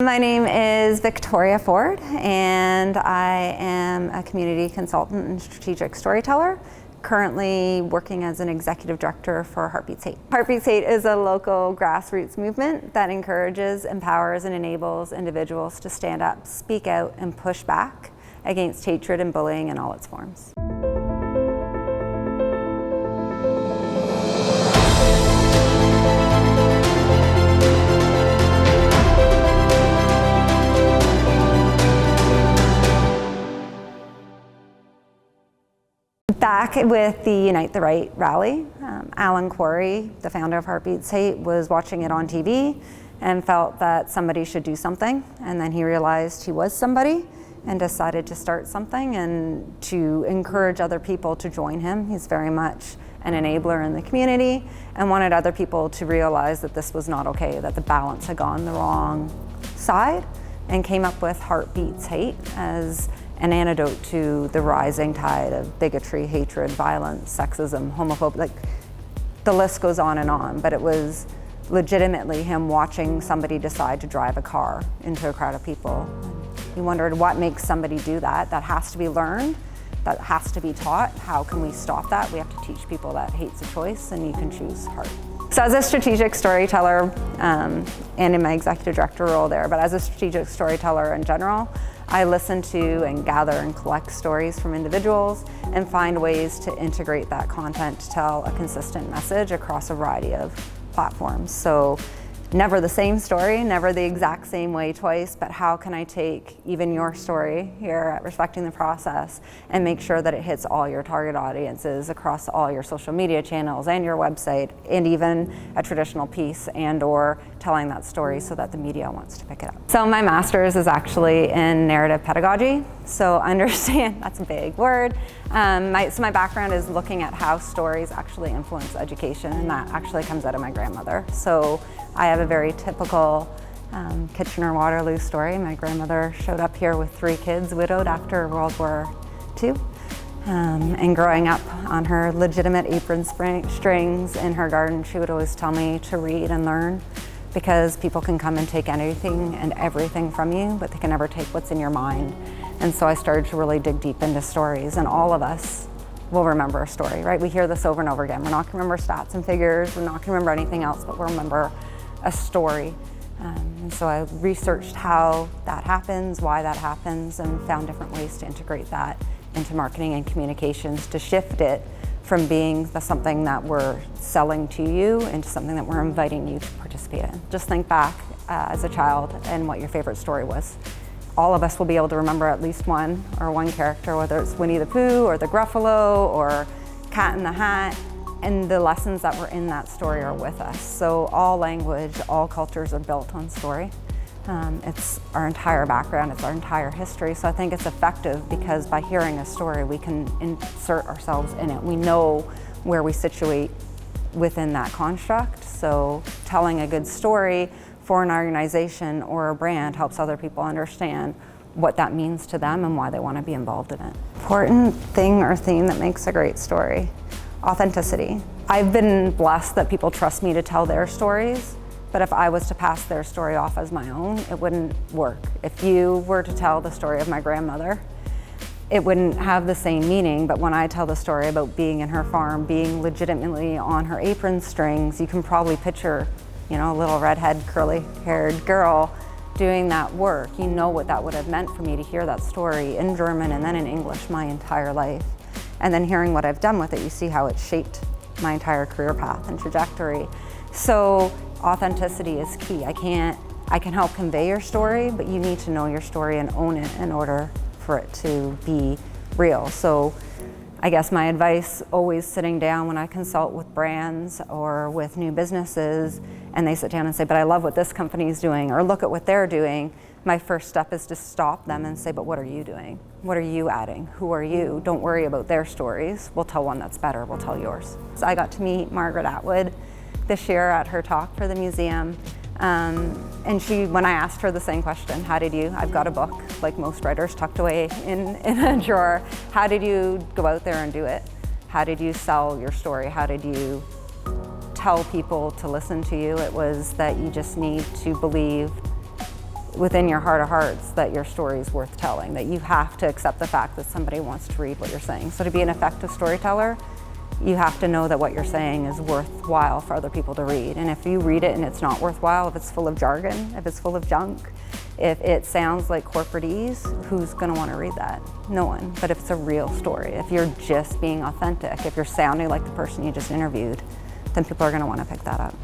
My name is Victoria Ford, and I am a community consultant and strategic storyteller, currently working as an executive director for Heartbeats Hate. Heartbeats Hate is a local grassroots movement that encourages, empowers, and enables individuals to stand up, speak out, and push back against hatred and bullying in all its forms. Back with the Unite the Right rally, Alan Quarry, the founder of Heartbeats Hate, was watching it on TV and felt that somebody should do something. And then he realized he was somebody and decided to start something and to encourage other people to join him. He's very much an enabler in the community and wanted other people to realize that this was not okay, that the balance had gone the wrong side, and came up with Heartbeats Hate as an antidote to the rising tide of bigotry, hatred, violence, sexism, homophobia, like the list goes on, but it was legitimately him watching somebody decide to drive a car into a crowd of people. He wondered what makes somebody do that. That has to be learned, that has to be taught. How can we stop that? We have to teach people that hate's a choice and you can choose heart. So as a strategic storyteller, and in my executive director role there, but as a strategic storyteller in general, I listen to and gather and collect stories from individuals and find ways to integrate that content to tell a consistent message across a variety of platforms. So never the same story, never the exact same way twice, but how can I take even your story here at Respecting the Process and make sure that it hits all your target audiences across all your social media channels and your website, and even a traditional piece and or telling that story so that the media wants to pick it up. So my master's is actually in narrative pedagogy. So understand, that's a big word. My background is looking at how stories actually influence education, and that actually comes out of my grandmother. So I have a very typical Kitchener-Waterloo story. My grandmother showed up here with 3 kids, widowed after World War II. And growing up on her legitimate apron strings in her garden, she would always tell me to read and learn, because people can come and take anything and everything from you, but they can never take what's in your mind. And so I started to really dig deep into stories, and all of us will remember a story, right? We hear this over and over again. We're not gonna remember stats and figures, we're not gonna remember anything else, but we'll remember a story. And so I researched how that happens, why that happens, and found different ways to integrate that into marketing and communications to shift it from being something that we're selling to you into something that we're inviting you to participate in. Just think back as a child and what your favorite story was. All of us will be able to remember at least one character, whether it's Winnie the Pooh or the Gruffalo or Cat in the Hat, and the lessons that were in that story are with us. So all language, all cultures are built on story. It's our entire background, it's our entire history. So I think it's effective because by hearing a story, we can insert ourselves in it. We know where we situate within that construct. So telling a good story for an organization or a brand helps other people understand what that means to them and why they want to be involved in it. Important thing or theme that makes a great story: authenticity. I've been blessed that people trust me to tell their stories, but if I was to pass their story off as my own, it wouldn't work. If you were to tell the story of my grandmother, it wouldn't have the same meaning, but when I tell the story about being in her farm, being legitimately on her apron strings, you can probably picture, a little redhead, curly-haired girl doing that work. You know what that would have meant for me to hear that story in German and then in English my entire life. And then hearing what I've done with it, you see how it shaped my entire career path and trajectory. So authenticity is key. I can help convey your story, but you need to know your story and own it in order for it to be real. So I guess my advice, always sitting down when I consult with brands or with new businesses and they sit down and say, but I love what this company is doing, or look at what they're doing, my first step is to stop them and say, but what are you doing? What are you adding? Who are you? Don't worry about their stories. We'll tell one that's better. We'll tell yours. So I got to meet Margaret Atwood this year at her talk for the museum. And when I asked her the same question, I've got a book, like most writers, tucked away in a drawer. How did you go out there and do it? How did you sell your story? How did you tell people to listen to you? It was that you just need to believe within your heart of hearts that your story is worth telling, that you have to accept the fact that somebody wants to read what you're saying. So to be an effective storyteller, you have to know that what you're saying is worthwhile for other people to read. And if you read it and it's not worthwhile, if it's full of jargon, if it's full of junk, if it sounds like corporatese, who's gonna wanna read that? No one. But if it's a real story, if you're just being authentic, if you're sounding like the person you just interviewed, then people are gonna wanna pick that up.